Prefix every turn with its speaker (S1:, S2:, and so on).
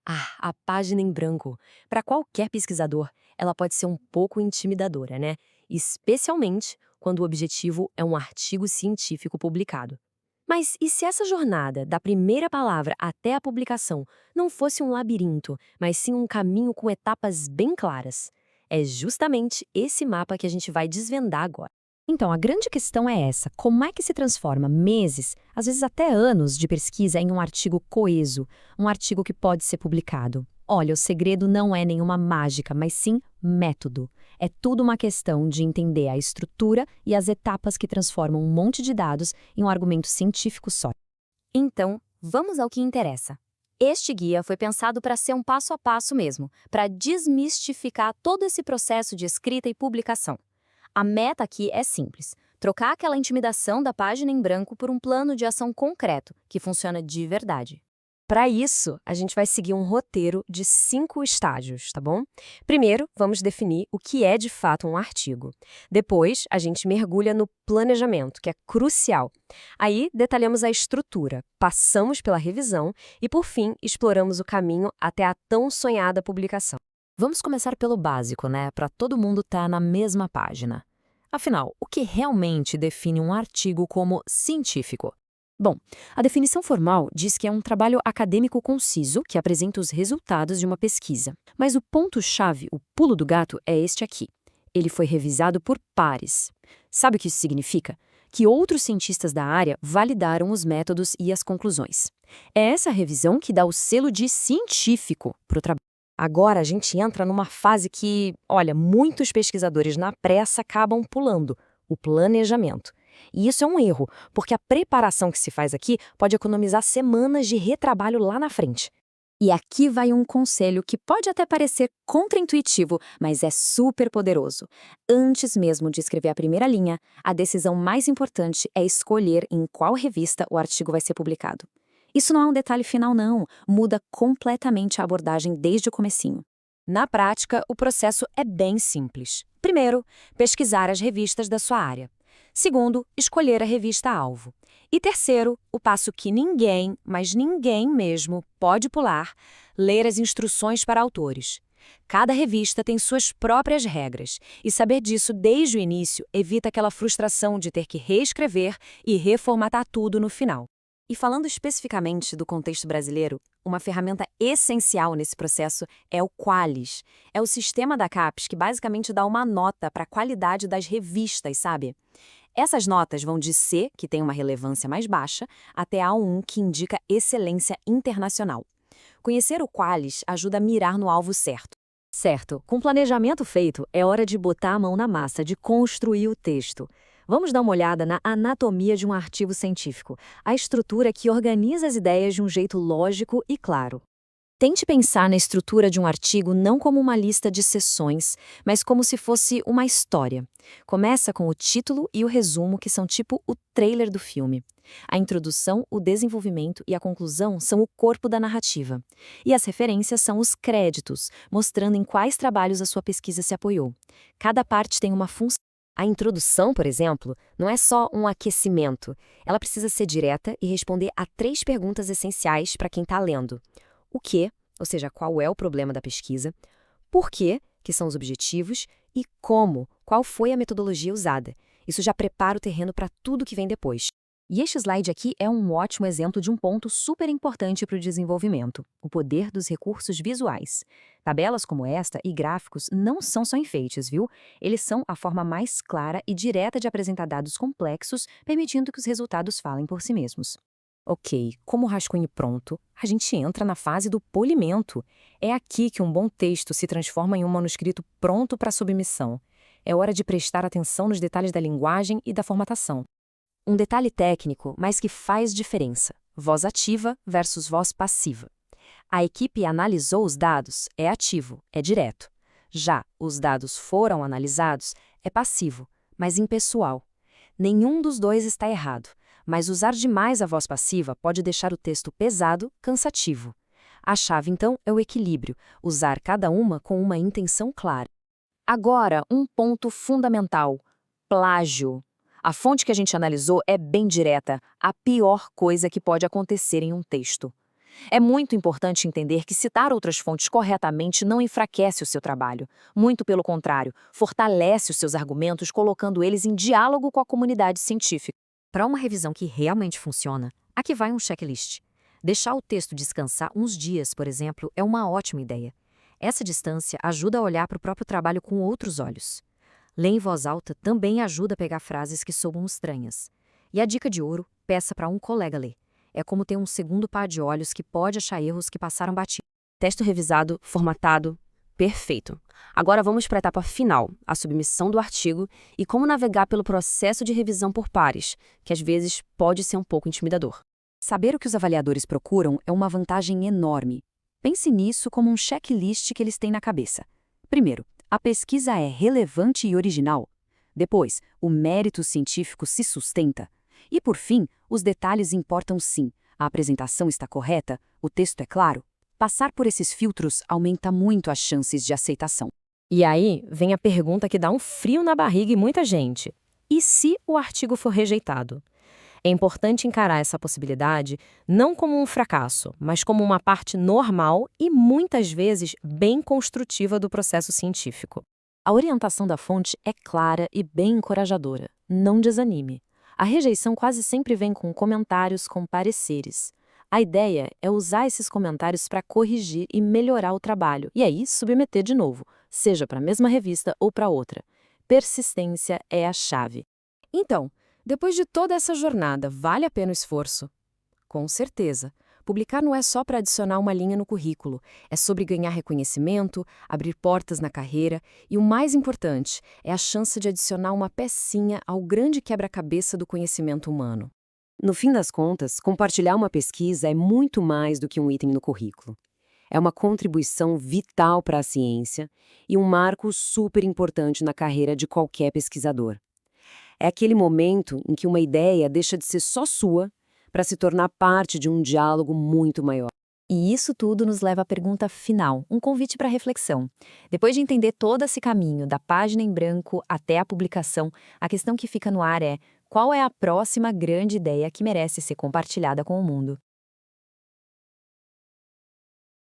S1: A página em branco. Para qualquer pesquisador, ela pode ser um pouco intimidadora, né? Especialmente quando o objetivo é um artigo científico publicado. Mas e se essa jornada, da primeira palavra até a publicação, não fosse um labirinto, mas sim um caminho com etapas bem claras? É justamente esse mapa que a gente vai desvendar agora.
S2: Então, a grande questão é essa: como é que se transforma meses, às vezes até anos de pesquisa em um artigo coeso, um artigo que pode ser publicado? Olha, o segredo não é nenhuma mágica, mas sim método. É tudo uma questão de entender a estrutura e as etapas que transformam um monte de dados em um argumento científico só.
S3: Então, vamos ao que interessa. Este guia foi pensado para ser um passo a passo mesmo, para desmistificar todo esse processo de escrita e publicação. A meta aqui é simples: trocar aquela intimidação da página em branco por um plano de ação concreto, que funciona de verdade.
S1: Para isso, a gente vai seguir um roteiro de 5 estágios, tá bom? Primeiro, vamos definir o que é de fato um artigo. Depois, a gente mergulha no planejamento, que é crucial. Aí, detalhamos a estrutura, passamos pela revisão e, por fim, exploramos o caminho até a tão sonhada publicação.
S2: Vamos começar pelo básico, né? Para todo mundo estar na mesma página. Afinal, o que realmente define um artigo como científico? Bom, a definição formal diz que é um trabalho acadêmico conciso que apresenta os resultados de uma pesquisa. Mas o ponto-chave, o pulo do gato, é este aqui. Ele foi revisado por pares. Sabe o que isso significa? Que outros cientistas da área validaram os métodos e as conclusões. É essa revisão que dá o selo de científico para o trabalho.
S1: Agora a gente entra numa fase que, olha, muitos pesquisadores na pressa acabam pulando: o planejamento. E isso é um erro, porque a preparação que se faz aqui pode economizar semanas de retrabalho lá na frente.
S2: E aqui vai um conselho que pode até parecer contraintuitivo, mas é super poderoso. Antes mesmo de escrever a primeira linha, a decisão mais importante é escolher em qual revista o artigo vai ser publicado. Isso não é um detalhe final, não. Muda completamente a abordagem desde o comecinho.
S1: Na prática, o processo é bem simples. Primeiro, pesquisar as revistas da sua área. Segundo, escolher a revista-alvo. E terceiro, o passo que ninguém, mas ninguém mesmo, pode pular: ler as instruções para autores. Cada revista tem suas próprias regras, e saber disso desde o início evita aquela frustração de ter que reescrever e reformatar tudo no final. E falando especificamente do contexto brasileiro, uma ferramenta essencial nesse processo é o Qualis. É o sistema da CAPES que basicamente dá uma nota para a qualidade das revistas, sabe? Essas notas vão de C, que tem uma relevância mais baixa, até A1, que indica excelência internacional. Conhecer o Qualis ajuda a mirar no alvo certo.
S2: Certo, com planejamento feito, é hora de botar a mão na massa, de construir o texto. Vamos dar uma olhada na anatomia de um artigo científico, a estrutura que organiza as ideias de um jeito lógico e claro. Tente pensar na estrutura de um artigo não como uma lista de seções, mas como se fosse uma história. Começa com o título e o resumo, que são tipo o trailer do filme. A introdução, o desenvolvimento e a conclusão são o corpo da narrativa. E as referências são os créditos, mostrando em quais trabalhos a sua pesquisa se apoiou. Cada parte tem uma função.
S1: A introdução, por exemplo, não é só um aquecimento. Ela precisa ser direta e responder a 3 perguntas essenciais para quem está lendo. O que, ou seja, qual é o problema da pesquisa, por quê, que são os objetivos, e como, qual foi a metodologia usada. Isso já prepara o terreno para tudo que vem depois.
S2: E este slide aqui é um ótimo exemplo de um ponto super importante para o desenvolvimento: o poder dos recursos visuais. Tabelas como esta e gráficos não são só enfeites, viu? Eles são a forma mais clara e direta de apresentar dados complexos, permitindo que os resultados falem por si mesmos.
S1: Ok, como o rascunho pronto, a gente entra na fase do polimento. É aqui que um bom texto se transforma em um manuscrito pronto para submissão. É hora de prestar atenção nos detalhes da linguagem e da formatação. Um detalhe técnico, mas que faz diferença: voz ativa versus voz passiva. A equipe analisou os dados, é ativo, é direto. Já os dados foram analisados, é passivo, mas impessoal. Nenhum dos dois está errado, mas usar demais a voz passiva pode deixar o texto pesado, cansativo. A chave, então, é o equilíbrio: usar cada uma com uma intenção clara. Agora, um ponto fundamental: plágio. A fonte que a gente analisou é bem direta, a pior coisa que pode acontecer em um texto.
S2: É muito importante entender que citar outras fontes corretamente não enfraquece o seu trabalho. Muito pelo contrário, fortalece os seus argumentos colocando eles em diálogo com a comunidade científica. Para uma revisão que realmente funciona, aqui vai um checklist. Deixar o texto descansar uns dias, por exemplo, é uma ótima ideia. Essa distância ajuda a olhar para o próprio trabalho com outros olhos. Ler em voz alta também ajuda a pegar frases que soam estranhas. E a dica de ouro, peça para um colega ler. É como ter um segundo par de olhos que pode achar erros que passaram batido.
S4: Texto revisado, formatado, perfeito. Agora vamos para a etapa final, a submissão do artigo e como navegar pelo processo de revisão por pares, que às vezes pode ser um pouco intimidador.
S1: Saber o que os avaliadores procuram é uma vantagem enorme. Pense nisso como um checklist que eles têm na cabeça. Primeiro, a pesquisa é relevante e original. Depois, o mérito científico se sustenta. E, por fim, os detalhes importam sim. A apresentação está correta, o texto é claro. Passar por esses filtros aumenta muito as chances de aceitação.
S3: E aí vem a pergunta que dá um frio na barriga em muita gente. E se o artigo for rejeitado? É importante encarar essa possibilidade não como um fracasso, mas como uma parte normal e muitas vezes bem construtiva do processo científico.
S1: A orientação da fonte é clara e bem encorajadora. Não desanime. A rejeição quase sempre vem com comentários com pareceres. A ideia é usar esses comentários para corrigir e melhorar o trabalho, e aí submeter de novo, seja para a mesma revista ou para outra. Persistência é a chave.
S3: Então, depois de toda essa jornada, vale a pena o esforço? Com certeza. Publicar não é só para adicionar uma linha no currículo, é sobre ganhar reconhecimento, abrir portas na carreira e, o mais importante, é a chance de adicionar uma pecinha ao grande quebra-cabeça do conhecimento humano.
S4: No fim das contas, compartilhar uma pesquisa é muito mais do que um item no currículo. É uma contribuição vital para a ciência e um marco super importante na carreira de qualquer pesquisador. É aquele momento em que uma ideia deixa de ser só sua para se tornar parte de um diálogo muito maior.
S2: E isso tudo nos leva à pergunta final, um convite para reflexão. Depois de entender todo esse caminho, da página em branco até a publicação, a questão que fica no ar é: qual é a próxima grande ideia que merece ser compartilhada com o mundo?